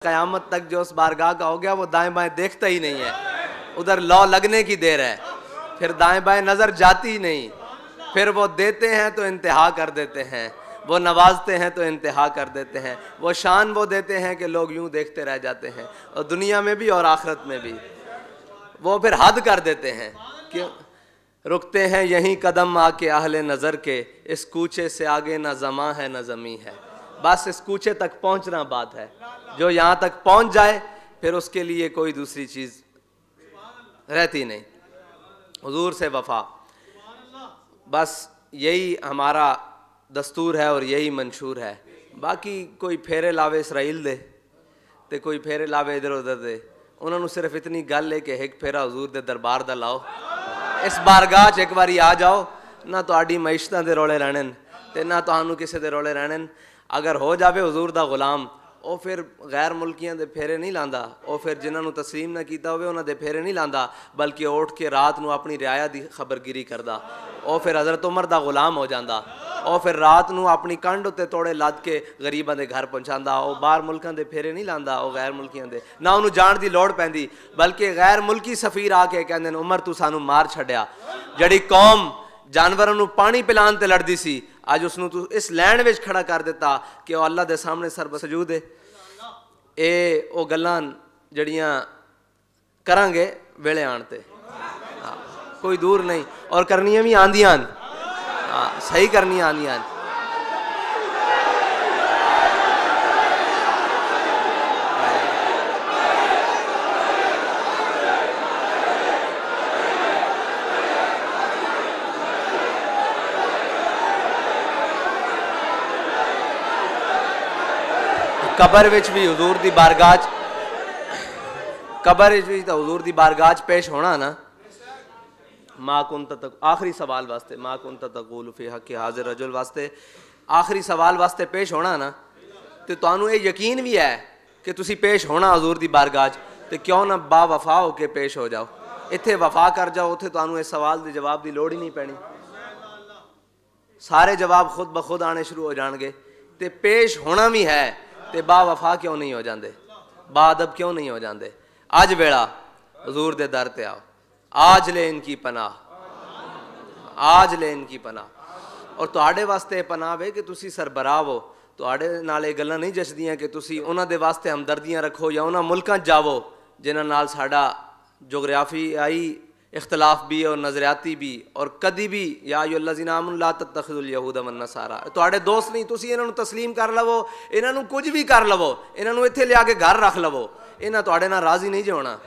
क़यामत तक जो उस बारगाह का हो गया वो दाएं बाएं देखता ही नहीं है, उधर लौ लगने की देर है, फिर दाएं बाएं नज़र जाती ही नहीं। फिर वो देते हैं तो इंतहा कर देते हैं, वो नवाजते हैं तो इंतहा कर देते हैं, वो शान वो देते हैं कि लोग यूं देखते रह जाते हैं, और दुनिया में भी और आखिरत में भी वो फिर हद कर देते हैं। क्यों रुकते हैं यहीं कदम आके आहले नज़र के, इस कूचे से आगे ना ज़मा है ना ज़मी है। बस इस कूचे तक पहुंचना बात है, जो यहाँ तक पहुंच जाए फिर उसके लिए कोई दूसरी चीज़ रहती नहीं। हुजूर से वफा, बस यही हमारा दस्तूर है और यही मंशूर है। बाकी कोई फेरे लावे इसराइल दे ते कोई फेरे लावे इधर उधर दे, उन्होंने सिर्फ इतनी गल है कि एक फेरा हुजूर दे दरबार दा लाओ, इस बारगाह च एक बारी आ जाओ, ना तुहाडी मईशतां दे रोले रहने ते ना तुहानू किसी दे रोले रहने। अगर हो जावे हुजूर दा गुलाम, ਉਹ फिर गैर मुल्कियां दे फेरे नहीं लांदा, ਉਹ फिर जिन्होंने तस्लीम ना किया होवे उन्हां दे फेरे नहीं लांदा, बल्कि उठ के रात नू अपनी रियाया दी खबरगिरी करदा। ਉਹ फिर हज़रत उमर दा गुलाम हो जांदा, ਉਹ फिर रात नू अपनी कंड उत्ते तोड़े लद के गरीबां दे घर पहुंचांदा। ਉਹ बाहर मुल्कां दे फेरे नहीं लांदा, ਉਹ गैर मुल्कियां दे ना उन्होंने जाण दी लोड़ पैंदी, बल्कि गैर मुल्की सफीर आके कहंदे ने उमर तू सानू मार छड्या। जड़ी कौम जानवरों नू पानी पिलाण ते लड़दी सी, अज उसनू तू इस लैन विच खड़ा कर दिता कि वह अल्लाह दे सामने सरबसजूद है। ये वो गल्लां जड़ियां करांगे वेले आण ते, कोई दूर नहीं, और करनियां भी आंदियां, सही करनियां आंदियां। कबर विच भी हुजूर दी बारगाह, कबर विच भी तो हुजूर दी बारगाह पेश होना ना। माँ कुंत तक आखिरी सवाल वास्ते, माँ कुंत तक़ूलु फ़ी हक़्क़ि हाज़िर रजुल वास्ते आखिरी सवाल वास्ते पेश होना ना, तो तुहानू ये यकीन भी है कि तुसी पेश होना हुजूर दी बारगाह, तो क्यों ना बा वफा हो के पेश हो जाओ। इत्थे वफा कर जाओ, उत्थे तुहानू इस सवाल के जवाब की लोड़ ही नहीं पैनी, सारे जवाब खुद ब खुद आने शुरू हो जाएंगे। तो पेश होना भी है तो बा वफा क्यों नहीं हो जाते, बाअदब क्यों नहीं हो जाते। अज वेला हुजूर दे दर ते आओ, आज ले इनकी पनाह, आज ले इनकी पनाह। और तुहाडे वास्ते पनाह वे कि तुसी सरबराह हो, तुहाडे नाल ये गल्लां नहीं जचदियां कि तुसी उन्हां दे वास्ते हमदर्दियां रखो या उन्हां मुल्कां च जावो जिन्हां नाल साडा जोग्राफियाई इख्तलाफ भी और नज़रियाती भी, और कदी भी या अय्युहल्लज़ीना आमनू ला तत्तखिज़ुल यहूद वन नसारा, तुहाडे दोस्त नहीं, तुसी इन्हां नू तस्लीम कर लवो, इन्हां नू कुछ भी कर लवो, इन्हां नू इत्थे लिया के घर रख लवो, इन्हां तुहाडे नाल राज़ी नहीं जे होना।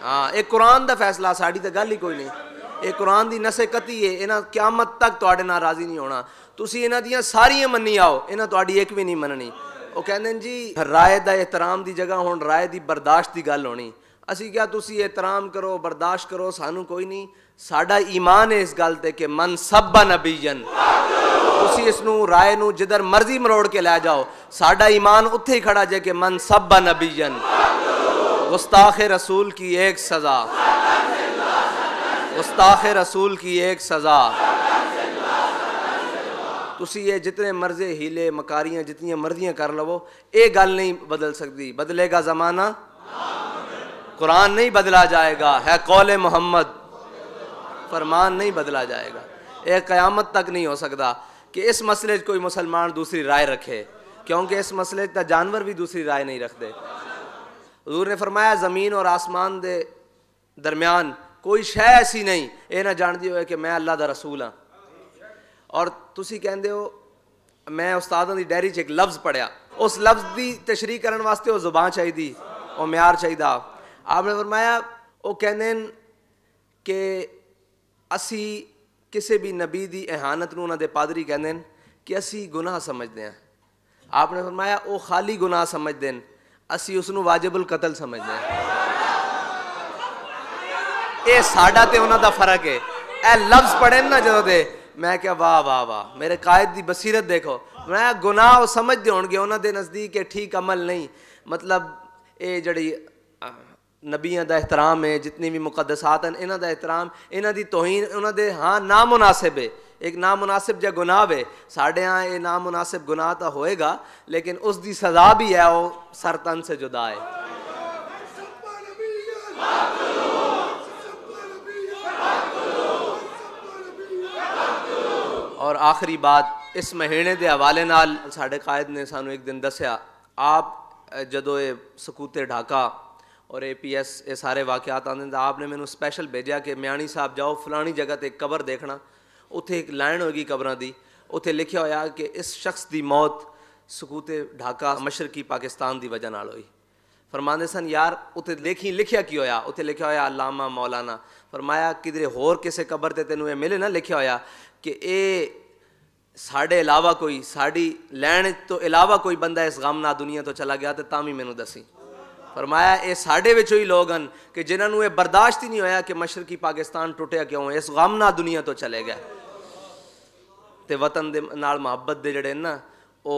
हाँ, एक कुरान दा फैसला, साड़ी तो गल ही कोई नहीं, एक कुरान दी नसे कती है, इन्हां क़यामत तक तुहाडे नाल राज़ी नहीं होना। तुसी इन्हां दियां सारियां मन्नी आओ, इन्हां तुहाडी एक भी नहीं मननी। वो कहंदे जी राय दा एहतराम दी जगह हुण राय दी बर्दाश्त दी गल होनी। असी क्या तुसी एहतराम करो बर्दाश्त करो, सानू कोई नहीं, साडा ईमान है इस गल ते कि मन सब्बा नबीयन, तुसी इसनू राय नू जिधर मर्जी मरोड़ के लै जाओ, साडा ईमान उत्थे ही खड़ा जे कि मन सब्बा नबीयन, गुस्ताखे रसूल की एक सज़ा, गुस्ताखे रसूल की एक सज़ा। तुसी ये जितने मर्जे हीले मकारियां जितनी मर्जियां कर लवो, ये गल नहीं बदल सकती। बदलेगा ज़माना, कुरान नहीं बदला जाएगा, है कौले मोहम्मद, फरमान नहीं बदला जाएगा। एक क़यामत तक नहीं हो सकता कि इस मसले कोई मुसलमान दूसरी राय रखे, क्योंकि इस मसले का जानवर भी दूसरी राय नहीं रखते। हुजूर ने फरमाया ज़मीन और आसमान दे दरम्यान कोई शय ऐसी नहीं ये ना जानती हो कि मैं अल्लाह दा रसूल हाँ। और तुसी कहंदे हो, मैं उस्तादां दी डायरी च एक लफ्ज़ पढ़िया, उस लफ्ज़ की तशरीह करने वास्ते वो ज़ुबान चाहिए, वो म्यार चाहिए। आपने फरमाया वो कहंदे कि असी किसी भी नबी की एहानत नूं उन्हां दे पादरी कहंदे कि असी गुनाह समझते हैं। आपने फरमाया वो खाली गुनाह समझते हैं, असी उसनूं वाजिबुल कतल समझते हैं। ये साडा ते उन्हां दा फर्क है। ए लफ्ज़ पढ़े ना जो दे, मैं क्या वाह वाह वाह, मेरे कायद की बसीरत देखो। मैं गुनाह वो समझते होणगे, उन्हां दे नज़दीक ये ठीक अमल नहीं, मतलब ये जड़ी नबियां दा एहतराम है, जितनी भी मुकद्दसात हैं इन्हां दा एहतराम, इन्हां दी तौहीन उन्हां दे हाँ नामुनासिब है। एक नामुनासिब जो गुनाह है साढ़े यहाँ, ये नामुनासिब गुनाह तो होएगा लेकिन उसकी सज़ा भी है, वो सर तन से जुदा है। और आखिरी बात, इस महीने के हवाले नाल साढ़े कायद ने सानू एक दिन दसिया, आप जदों ये सकूते ढाका और APS ये सारे वाक़यात आते, आपने मैनू स्पैशल भेजा कि म्याणी साहब जाओ फलानी जगह ते एक कबर देखना, उत्थे एक लाइन होगी कबरां दी, उत्थे लिखा होया कि इस शख्स की मौत सकूते ढाका मशरकी पाकिस्तान की वजह नाल हुई। फरमाते सन यार उत्थे लिखिया की होया, उत्थे लिखा होया अल्लामा मौलाना। फरमाया किधरे होर किसी कबर ते तेनू ये मिले ना लिखा होया कि ये साढ़े अलावा कोई, साड़ी लैन तो अलावा कोई बंदा इस गम ना दुनिया तो चला गया तो तामी मैनू दसी। फरमाया ये साढ़े विचों ही लोग हैं कि जिन्होंने ये बर्दाश्त ही नहीं होया कि मशरकी पाकिस्तान टुटिया क्यों, इस गम ना दुनिया तो चले गए। तो वतन दे नाल मुहब्बत दे जड़े ना वो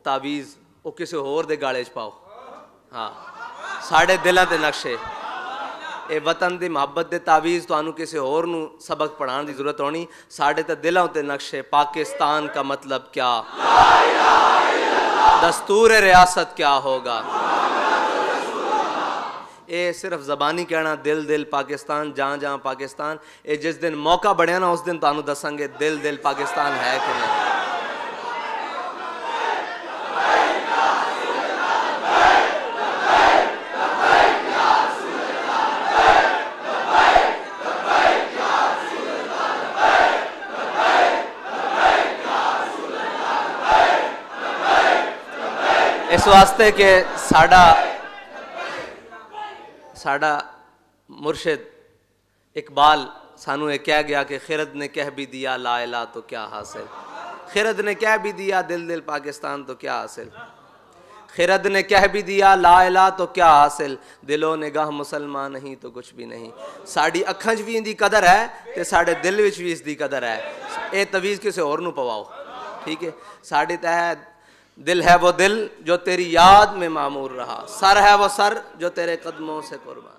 तावीज़ वो किसी होर दे गाले च पाओ। हाँ, साढ़े दिलों के नक्शे, ये वतन की मुहब्बत दे तावीज़ तुहानू किसी होर नू सबक पढ़ाने की जरूरत होनी। साढ़े तो दिलों के नक्शे, पाकिस्तान का मतलब क्या, दस्तूर रियासत क्या होगा, ये सिर्फ ज़बानी कहना दिल दिल पाकिस्तान, जहाँ जहाँ पाकिस्तान, ये जिस दिन मौका बढ़िया ना उस दिन तुहानू दसांगे दिल दिल पाकिस्तान है कि नहीं। इस वास्ते के साड़ा मुर्शिद इकबाल सानू ये कह गया कि खिरद ने कह भी दिया ला इला तो क्या हासिल, खिरद ने कह भी दिया दिल दिल पाकिस्तान तो क्या हासिल, खिरद ने कह भी दिया ला इला तो क्या हासिल, दिलो निगाह मुसलमान नहीं तो कुछ भी नहीं। साड़ी अखां च भी इंदी कदर है तो साढ़े दिल विच भी इसकी कदर है। ये तवीज़ किसी होर नू पवाओ, ठीक है। साड़ी तह दिल है वो दिल जो तेरी याद में मामूर रहा, सर है वो सर जो तेरे कदमों से कुर्बान।